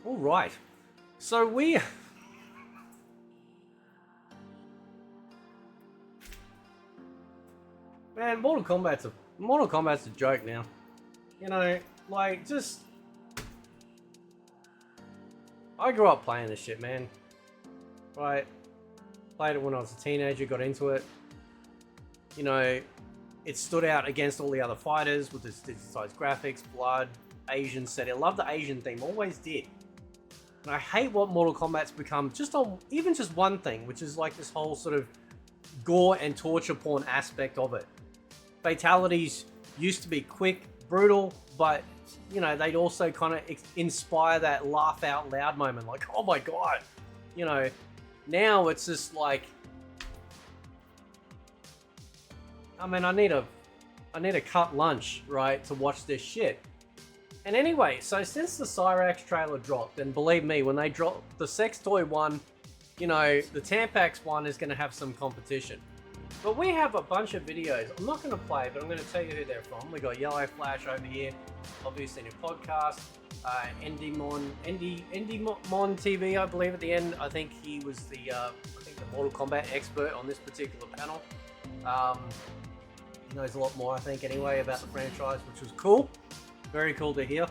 All right. So we... Man, Mortal Kombat's a joke now. You know, like, just... I grew up playing this shit, man. Right? Played it when I was a teenager, got into it. You know, it stood out against all the other fighters with its digitized graphics, blood, Asian setting. I love the Asian theme, always did. And I hate what Mortal Kombat's become just on even just one thing, which is like this whole sort of gore and torture porn aspect of it. Fatalities used to be quick, brutal, but you know, they'd also kind of inspire that laugh out loud moment, like, oh my god, you know. Now it's just like, I mean, I need a cut lunch, right, to watch this shit. And anyway, so since the Cyrax trailer dropped, and believe me, when they drop the sex toy one, you know, the Tampax one is going to have some competition. But we have a bunch of videos. I'm not going to play, but I'm going to tell you who they're from. We got Yellow Flash over here, obviously in a podcast. Endymon TV, I believe at the end. I think he was the Mortal Kombat expert on this particular panel. He knows a lot more, I think, anyway, about the franchise, which was cool. Very cool to hear.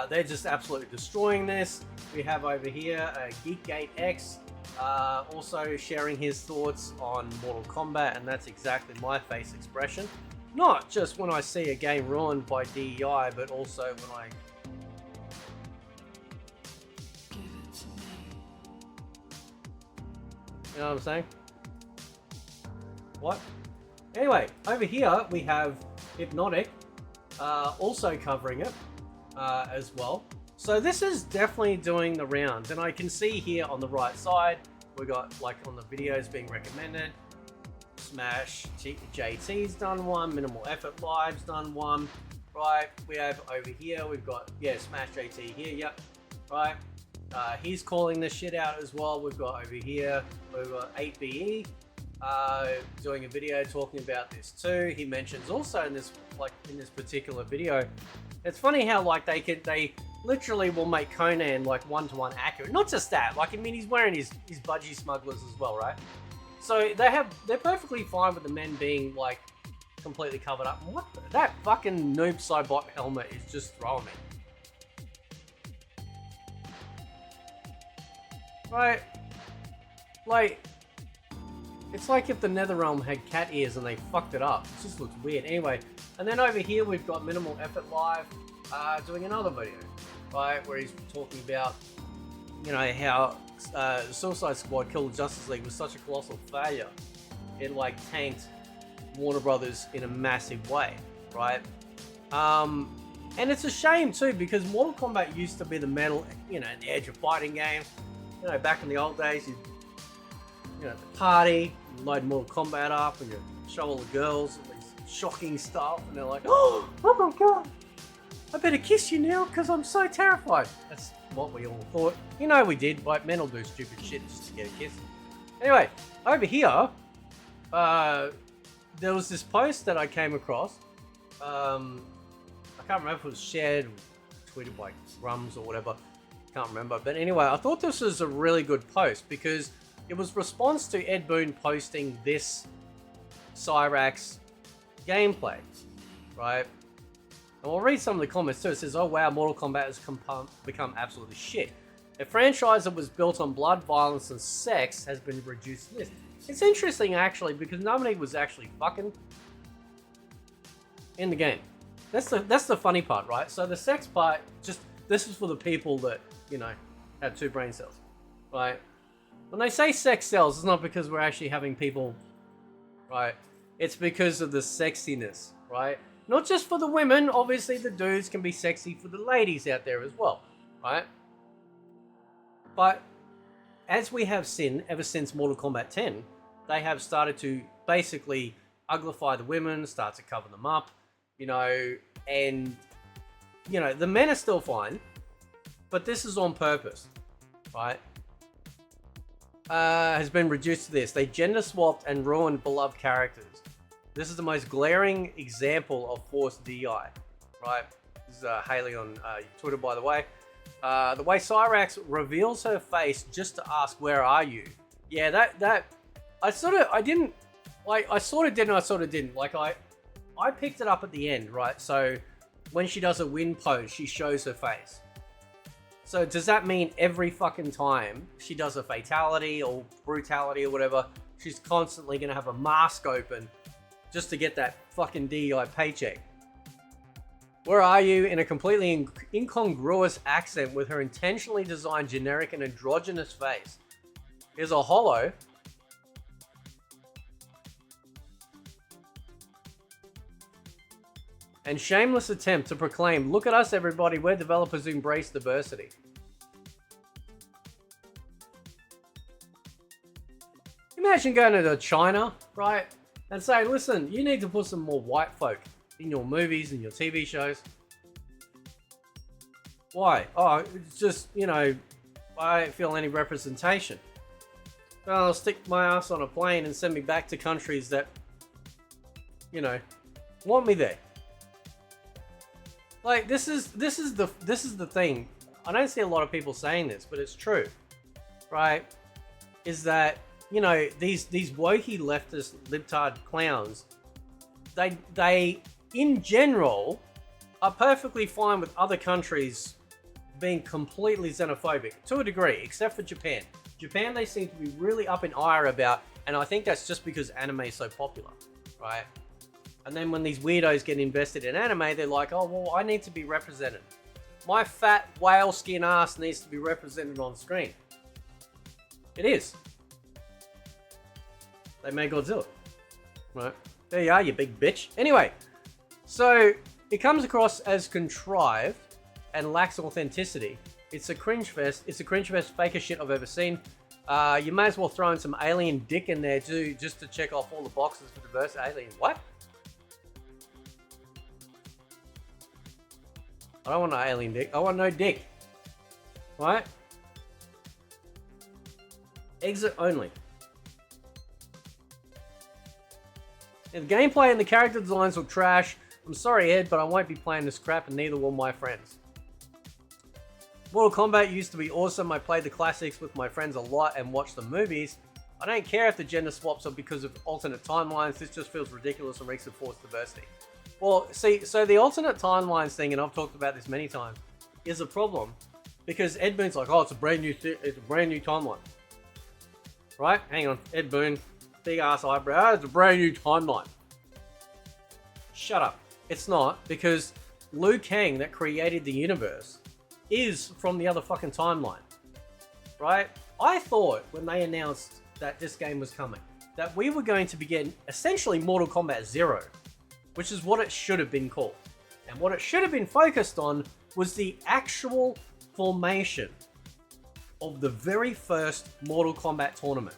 They're just absolutely destroying this. We have over here Geekgate X, also sharing his thoughts on Mortal Kombat, and that's exactly my face expression. Not just when I see a game ruined by DEI, but also when I... You know what I'm saying? What? Anyway, over here we have Hypnotic, also covering it as well. So this is definitely doing the rounds, and I can see here on the right side, we got, like, on the videos being recommended, Smash JT's done one, Minimal Effort Live's done one, right? We have over here, we've got, yeah, Smash JT here, yep, right? He's calling this shit out as well. We've got over here, we've got 8BE doing a video talking about this too. He mentions also in this, like, in this particular video, it's funny how, like, they literally will make Conan like one-to-one accurate. Not just that, like, I mean, he's wearing his budgie smugglers as well, right? So they're perfectly fine with the men being, like, completely covered up. What that fucking noob Cybot helmet is just throwing me. Right? Like, it's like if the Netherrealm had cat ears and they fucked it up. It just looks weird. Anyway, and then over here we've got Minimal Effort Live doing another video, right, where he's talking about, you know, how Suicide Squad Kill the Justice League was such a colossal failure. It, like, tanked Warner Brothers in a massive way, right? And it's a shame too, because Mortal Kombat used to be the metal, you know, the edge of fighting games. You know, back in the old days, you know, the party, you load Mortal Kombat up, and you show all the girls all these shocking stuff, and they're like, oh my god, I better kiss you now because I'm so terrified. That's what we all thought. You know, we did, but men will do stupid shit just to get a kiss. Anyway, over here, there was this post that I came across. I can't remember if it was shared, tweeted by Grums or whatever. Can't remember. But anyway, I thought this was a really good post because it was response to Ed Boon posting this Cyrax gameplay, right? And we'll read some of the comments too. It says, oh wow, Mortal Kombat has become absolutely shit. A franchise that was built on blood, violence, and sex has been reduced to this. It's interesting, actually, because nobody was actually fucking in the game. That's the funny part, right? So the sex part, just, this is for the people that, you know, have two brain cells, right? When they say sex cells, it's not because we're actually having people, right? It's because of the sexiness, right? Not just for the women, obviously the dudes can be sexy for the ladies out there as well, right? But as we have seen ever since Mortal Kombat 10, they have started to basically uglify the women, start to cover them up, you know, and, you know, the men are still fine, but this is on purpose, right? Has been reduced to this. They gender swapped and ruined beloved characters. This is the most glaring example of forced DI, right? This is Haley on Twitter, by the way. The way Cyrax reveals her face just to ask, "Where are you?" Yeah, that I sort of didn't like. I sort of did and I sort of didn't. Like I picked it up at the end, right? So when she does a win pose, she shows her face. So does that mean every fucking time she does a fatality or brutality or whatever, she's constantly gonna have a mask open just to get that fucking DEI paycheck? Where are you? In a completely incongruous accent with her intentionally designed generic and androgynous face. Here's a holo. And shameless attempt to proclaim, look at us everybody, we're developers who embrace diversity. Imagine going to China, right? And saying, listen, you need to put some more white folk in your movies and your TV shows. Why? Oh, it's just, you know, I don't feel any representation. Well, I'll stick my ass on a plane and send me back to countries that, you know, want me there. Like, this is the thing. I don't see a lot of people saying this, but it's true, right? Is that, you know, these wokey leftist libtard clowns, they in general are perfectly fine with other countries being completely xenophobic to a degree, except for Japan. Japan, they seem to be really up in ire about, and I think that's just because anime is so popular, right? And then when these weirdos get invested in anime, they're like, oh, well, I need to be represented. My fat whale skin ass needs to be represented on screen. It is. They may Godzilla. Right. There you are, you big bitch. Anyway, so it comes across as contrived and lacks authenticity. It's a cringe fest. It's a cringe fest, fakest shit I've ever seen. You may as well throw in some alien dick in there too, just to check off all the boxes for diversity. Alien what? I don't want no alien dick. I want no dick. Right? Exit only. If the gameplay and the character designs look trash, I'm sorry Ed, but I won't be playing this crap and neither will my friends. Mortal Kombat used to be awesome. I played the classics with my friends a lot and watched the movies. I don't care if the gender swaps are because of alternate timelines. This just feels ridiculous and reeks of forced diversity. Well, see, so the alternate timelines thing, and I've talked about this many times, is a problem because Ed Boon's like, oh, it's a brand new timeline, right? Hang on, Ed Boon, big ass eyebrow. It's a brand new timeline. Shut up. It's not, because Liu Kang that created the universe is from the other fucking timeline, right? I thought when they announced that this game was coming, that we were going to be getting essentially Mortal Kombat 0. Which is what it should have been called. And what it should have been focused on was the actual formation of the very first Mortal Kombat tournament.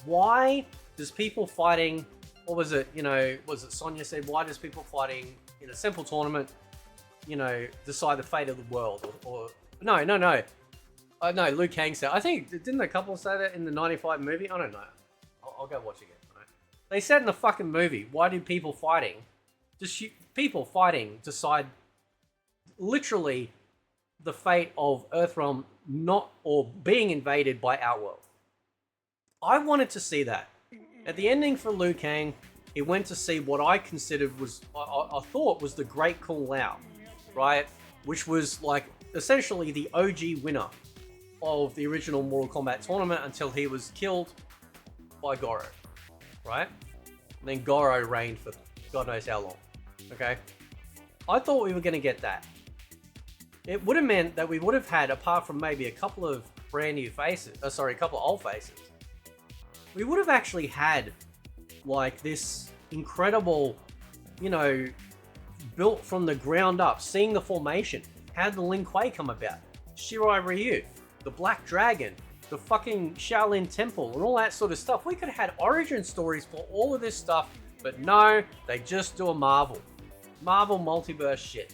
Why does people fighting, what was it, you know, was it Sonya said, why does people fighting in a simple tournament, you know, decide the fate of the world? No, Liu Kang said, I think, didn't a couple say that in the 95 movie? I don't know. I'll go watch it again. Right? They said in the fucking movie, why do people fighting decide literally the fate of Earthrealm not or being invaded by Outworld. I wanted to see that. At the ending for Liu Kang, he went to see what I considered was, I thought was the Great Kung Lao, right? Which was like essentially the OG winner of the original Mortal Kombat tournament until he was killed by Goro, right? And then Goro reigned for God knows how long. Okay, I thought we were going to get that. It would have meant that we would have had, apart from maybe a couple of brand new faces, a couple of old faces, we would have actually had like this incredible, you know, built from the ground up, seeing the formation. How did the Lin Kuei come about? Shirai Ryu, the Black Dragon, the fucking Shaolin Temple, and all that sort of stuff. We could have had origin stories for all of this stuff, but no, they just do a Marvel multiverse shit.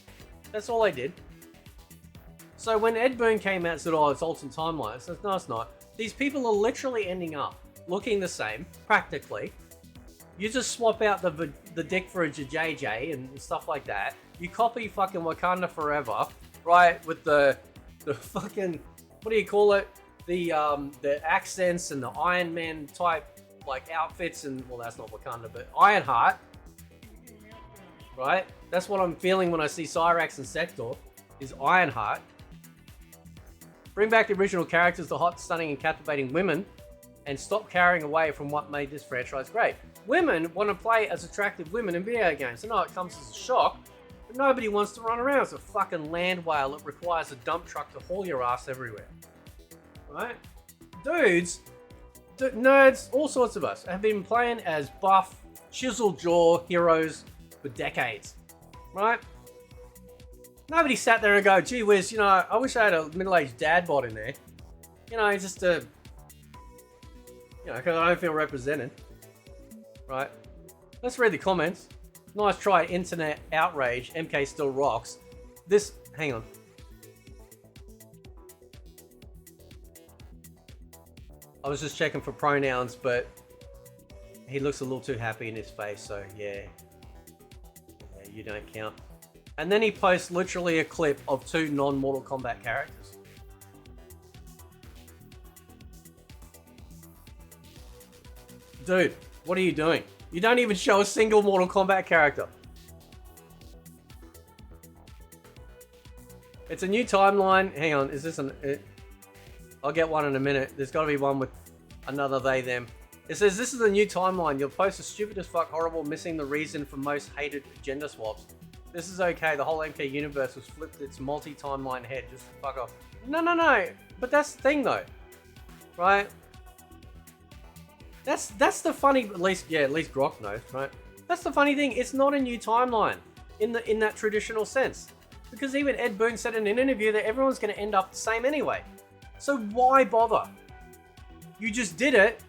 That's all they did. So when Ed Boon came out and said, oh, it's alternate timeline, I said, no, it's not. These people are literally ending up looking the same, practically. You just swap out the dick for a JJ and stuff like that. You copy fucking Wakanda Forever, right, with the the fucking, what do you call it? The accents and the Iron Man type like outfits and, well, that's not Wakanda, but Ironheart, right? That's what I'm feeling when I see Cyrax and Sector, is Ironheart. Bring back the original characters, the hot, stunning, and captivating women, and stop carrying away from what made this franchise great. Women want to play as attractive women in video games. I know it comes as a shock, but nobody wants to run around as a fucking land whale that requires a dump truck to haul your ass everywhere. Right? Dudes, nerds, all sorts of us have been playing as buff, chiseled jaw heroes for decades. Right? Nobody sat there and go, gee whiz, you know, I wish I had a middle-aged dad bod in there. You know, just to, you know, because I don't feel represented. Right? Let's read the comments. Nice try, internet outrage. MK still rocks. This, hang on. I was just checking for pronouns, but he looks a little too happy in his face, so yeah, you don't count. And then he posts literally a clip of 2 non-Mortal Kombat characters. Dude, what are you doing? You don't even show a single Mortal Kombat character. It's a new timeline. Hang on, is this an... I'll get one in a minute. There's got to be one with another they, them. It says, this is a new timeline. You'll post a stupid as fuck, horrible, missing the reason for most hated gender swaps. This is okay. The whole MK universe was flipped its multi-timeline head. Just fuck off. No. But that's the thing, though. Right? That's the funny... At least Grok knows, right? That's the funny thing. It's not a new timeline in that traditional sense. Because even Ed Boon said in an interview that everyone's going to end up the same anyway. So why bother? You just did it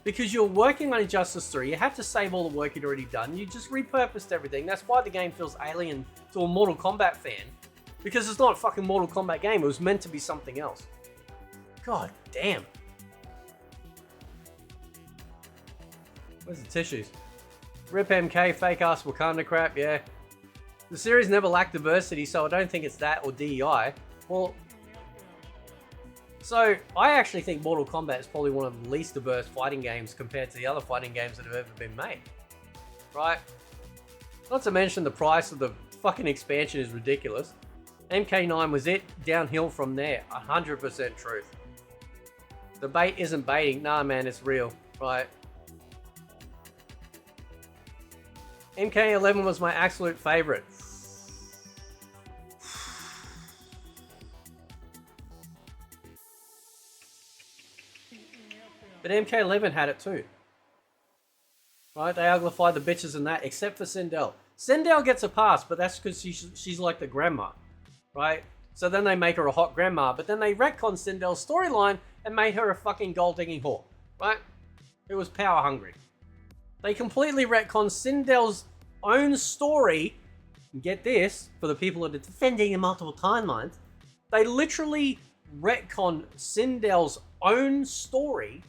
because you're working on Injustice 3. You have to save all the work you'd already done. You just repurposed everything. That's why the game feels alien to a Mortal Kombat fan. Because it's not a fucking Mortal Kombat game. It was meant to be something else. God damn. Where's the tissues? Rip MK, fake ass Wakanda crap, yeah. The series never lacked diversity, so I don't think it's that or DEI. Well... So, I actually think Mortal Kombat is probably one of the least diverse fighting games compared to the other fighting games that have ever been made. Right? Not to mention the price of the fucking expansion is ridiculous. MK9 was it, downhill from there. 100% truth. The bait isn't baiting. Nah, man, it's real. Right? MK11 was my absolute favorite. But MK11 had it too. Right? They uglified the bitches in that, except for Sindel. Sindel gets a pass, but that's because she's like the grandma. Right? So then they make her a hot grandma, but then they retcon Sindel's storyline and made her a fucking gold-digging whore. Right? Who was power hungry. They completely retconned Sindel's own story. And get this, for the people that are defending the multiple timelines, they literally retconned Sindel's own story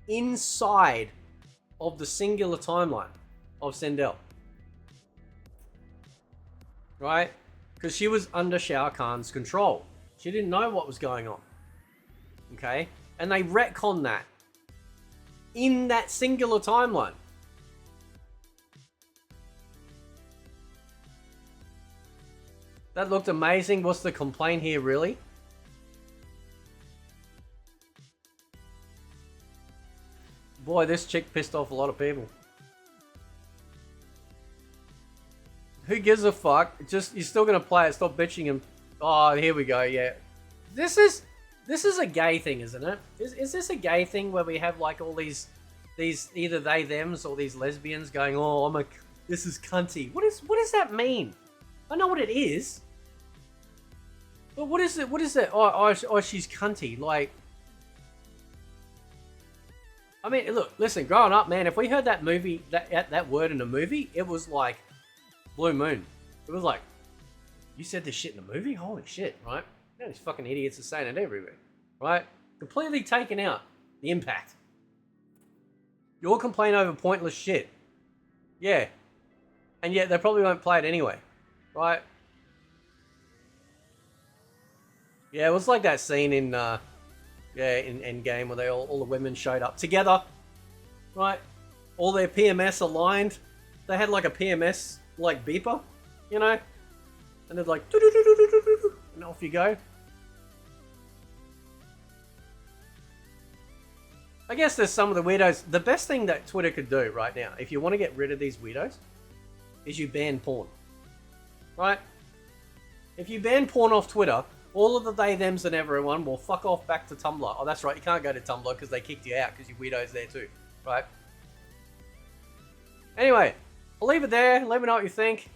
inside of the singular timeline of Sindel. Right? Because she was under Shao Kahn's control. She didn't know what was going on. Okay? And they retconned that in that singular timeline. That looked amazing. What's the complaint here, really? Boy, this chick pissed off a lot of people. Who gives a fuck? Just, you're still gonna play it. Stop bitching and... Oh, here we go, yeah. This is a gay thing, isn't it? Is this a gay thing where we have like all these either they, thems or these lesbians going, oh, this is cunty. What does that mean? I know what it is. But what is it? What is it? Oh, she's cunty. Like... I mean, look, listen, growing up, man, if we heard that movie, that word in a movie, it was like Blue Moon. It was like, you said this shit in a movie? Holy shit, right? Now these fucking idiots are saying it everywhere, right? Completely taken out the impact. You all complain over pointless shit. Yeah. And yet they probably won't play it anyway, right? Yeah, it was like that scene in in Endgame where all the women showed up together, right? All their PMS aligned. They had like a PMS like beeper, you know, and they're like, and off you go. I guess there's some of the weirdos. The best thing that Twitter could do right now, if you want to get rid of these weirdos, is you ban porn. Right? If you ban porn off Twitter, all of the they, thems, and everyone will fuck off back to Tumblr. Oh, that's right, you can't go to Tumblr because they kicked you out because you weirdos there too. Right? Anyway, I'll leave it there. Let me know what you think.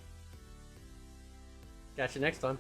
Catch you next time.